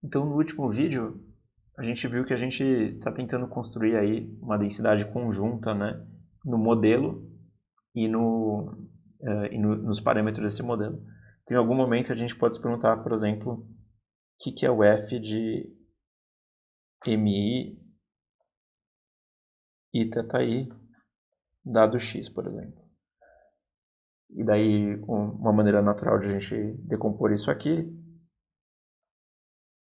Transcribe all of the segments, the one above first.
Então, no último vídeo, a gente viu que a gente está tentando construir aí uma densidade conjunta, né, no modelo e, nos parâmetros desse modelo. Então, em algum momento a gente pode se perguntar, por exemplo, o que é o f de mi e θi dado x, por exemplo. E daí, uma maneira natural de a gente decompor isso aqui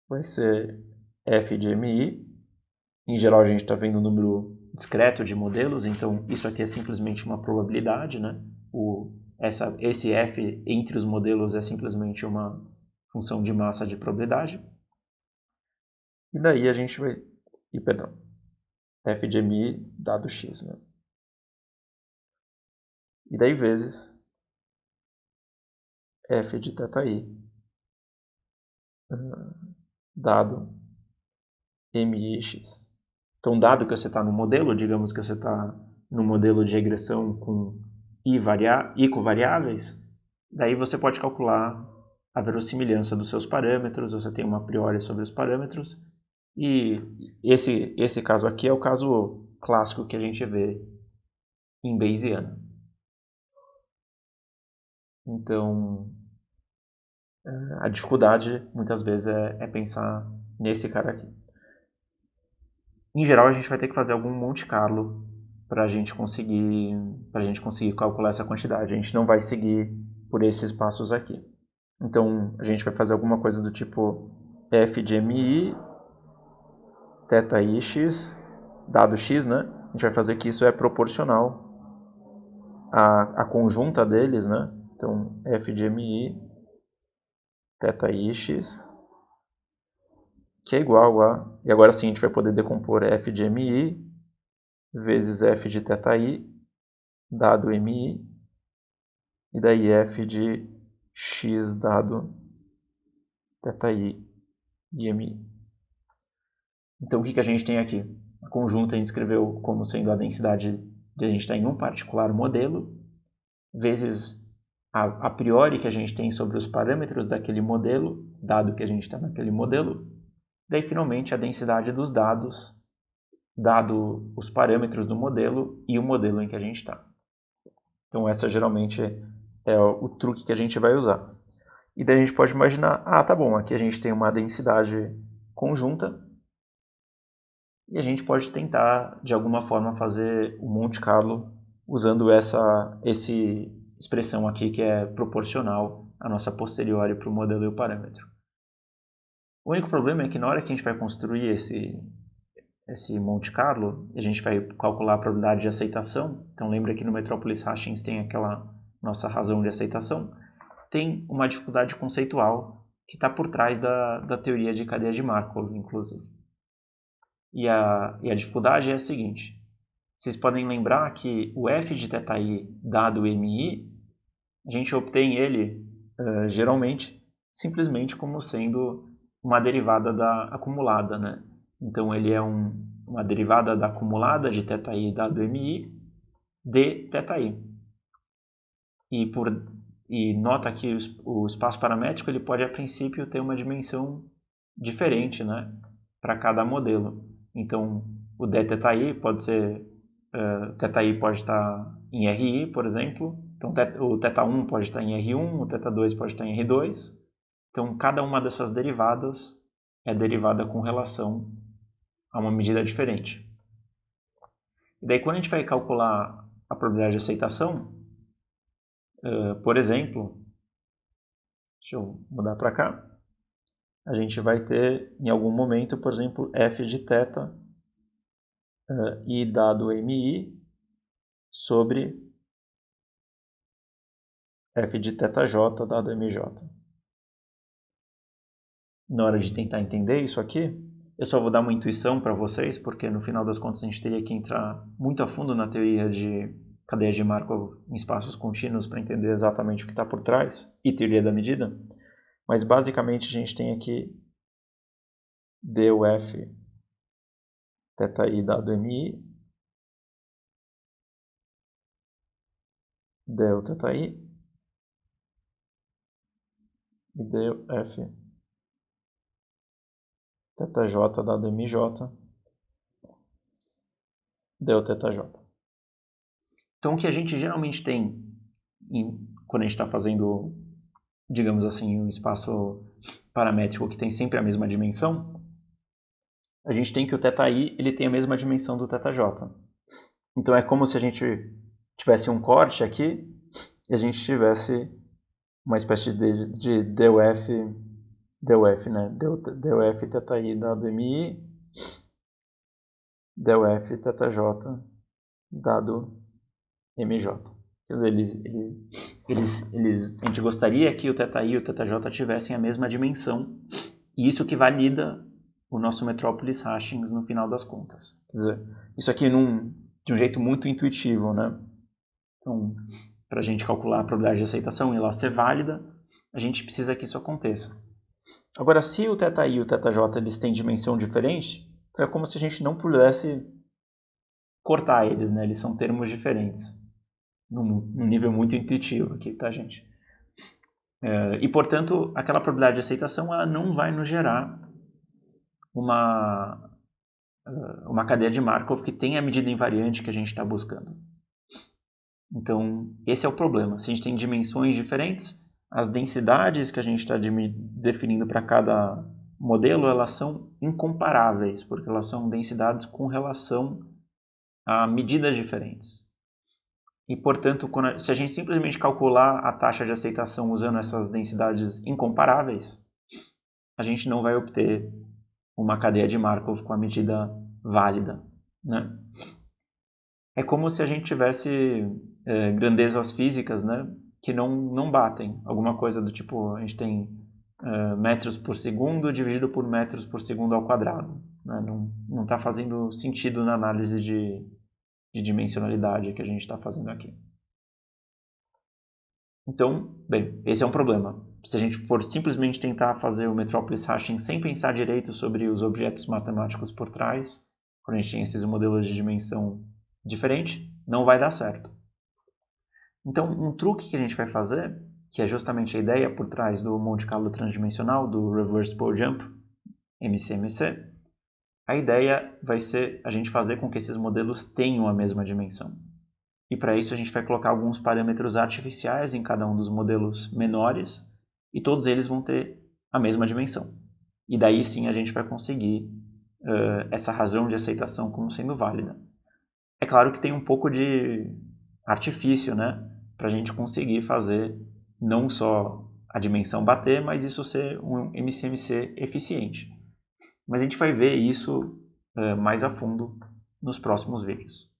vai ser f de mi. Em geral, a gente está vendo um número discreto de modelos, então isso aqui é simplesmente uma probabilidade, né? Esse f entre os modelos é simplesmente uma função de massa de probabilidade. E daí a gente vai... perdão. F de mi dado x, né? E daí vezes f de θi dado mi x. Então, dado que você está no modelo, digamos que você está no modelo de regressão com i covariáveis, daí você pode calcular a verossimilhança dos seus parâmetros, você tem uma a priori sobre os parâmetros, e esse caso aqui é o caso clássico que a gente vê em Bayesiano. Então, a dificuldade muitas vezes é pensar nesse cara aqui. Em geral, a gente vai ter que fazer algum Monte Carlo para a gente conseguir calcular essa quantidade. A gente não vai seguir por esses passos aqui. Então, a gente vai fazer alguma coisa do tipo f de mi, θix, dado x, né? A gente vai fazer que isso é proporcional à conjunta deles, né? Então, f de mi, θix, que é igual a... E agora sim, a gente vai poder decompor f de mi vezes f de θi, dado mi, e daí f de x dado θi e mi. Então, o que a gente tem aqui? A conjunta a gente escreveu como sendo a densidade de a gente estar em um particular modelo, vezes a priori que a gente tem sobre os parâmetros daquele modelo, dado que a gente está naquele modelo. Daí, finalmente, a densidade dos dados, dado os parâmetros do modelo e o modelo em que a gente está. Então, essa geralmente é o truque que a gente vai usar. E daí a gente pode imaginar, tá bom, aqui a gente tem uma densidade conjunta e a gente pode tentar, de alguma forma, fazer o Monte Carlo usando essa expressão aqui que é proporcional à nossa posteriori para o modelo e o parâmetro. O único problema é que na hora que a gente vai construir esse Monte Carlo, a gente vai calcular a probabilidade de aceitação. Então lembra que no Metropolis Hashings tem aquela nossa razão de aceitação. Tem uma dificuldade conceitual que está por trás da teoria de cadeia de Markov, inclusive. E a dificuldade é a seguinte. Vocês podem lembrar que o f de θi dado mi, a gente obtém ele, geralmente, simplesmente como sendo uma derivada da acumulada, né? Então, ele é uma derivada da acumulada de θi dado mi de θi. E nota que o espaço paramétrico ele pode, a princípio, ter uma dimensão diferente, né, para cada modelo. Então, o dθi pode ser... θi pode estar em RI, por exemplo. Então, o θ1 pode estar em R1, o θ2 pode estar em R2. Então, cada uma dessas derivadas é derivada com relação a uma medida diferente. E daí, quando a gente vai calcular a probabilidade de aceitação, por exemplo, deixa eu mudar para cá, a gente vai ter, em algum momento, por exemplo, f de θ i dado mi sobre f de θj dado mj. Na hora de tentar entender isso aqui, eu só vou dar uma intuição para vocês, porque no final das contas a gente teria que entrar muito a fundo na teoria de cadeia de Markov em espaços contínuos para entender exatamente o que está por trás, e teoria da medida. Mas basicamente a gente tem aqui duf θi dado mi, del θi e df θj dado mj, deu θj. Então, o que a gente geralmente tem quando a gente está fazendo, digamos assim, um espaço paramétrico que tem sempre a mesma dimensão, a gente tem que o θi ele tem a mesma dimensão do θj. Então, é como se a gente tivesse um corte aqui e a gente tivesse uma espécie de duf, né? duf θi dado mi, duf θj dado mj. A gente gostaria que o θi e o θj tivessem a mesma dimensão, e isso que valida o nosso Metropolis hashings no final das contas. Quer dizer, isso aqui de um jeito muito intuitivo, né? Então, para a gente calcular a probabilidade de aceitação e ela ser válida, a gente precisa que isso aconteça. Agora, se o θi e o θj eles têm dimensão diferente, então é como se a gente não pudesse cortar eles, né? Eles são termos diferentes, num nível muito intuitivo aqui, tá, gente? E, portanto, aquela probabilidade de aceitação ela não vai nos gerar uma cadeia de Markov que tenha a medida invariante que a gente está buscando. Então, esse é o problema. Se a gente tem dimensões diferentes, as densidades que a gente está definindo para cada modelo, elas são incomparáveis, porque elas são densidades com relação a medidas diferentes. E, portanto, se a gente simplesmente calcular a taxa de aceitação usando essas densidades incomparáveis, a gente não vai obter uma cadeia de Markov com a medida válida, né? É como se a gente tivesse grandezas físicas, né, que não batem. Alguma coisa do tipo, a gente tem metros por segundo dividido por metros por segundo ao quadrado. Né? Não está fazendo sentido na análise de dimensionalidade que a gente está fazendo aqui. Então, bem, esse é um problema. Se a gente for simplesmente tentar fazer o Metropolis hashing sem pensar direito sobre os objetos matemáticos por trás, quando a gente tem esses modelos de dimensão diferente, não vai dar certo. Então, um truque que a gente vai fazer, que é justamente a ideia por trás do Monte Carlo transdimensional, do Reverse Pole Jump, MCMC, a ideia vai ser a gente fazer com que esses modelos tenham a mesma dimensão. E para isso a gente vai colocar alguns parâmetros artificiais em cada um dos modelos menores e todos eles vão ter a mesma dimensão. E daí sim a gente vai conseguir essa razão de aceitação como sendo válida. É claro que tem um pouco de artifício, né, para a gente conseguir fazer não só a dimensão bater, mas isso ser um MCMC eficiente. Mas a gente vai ver isso mais a fundo nos próximos vídeos.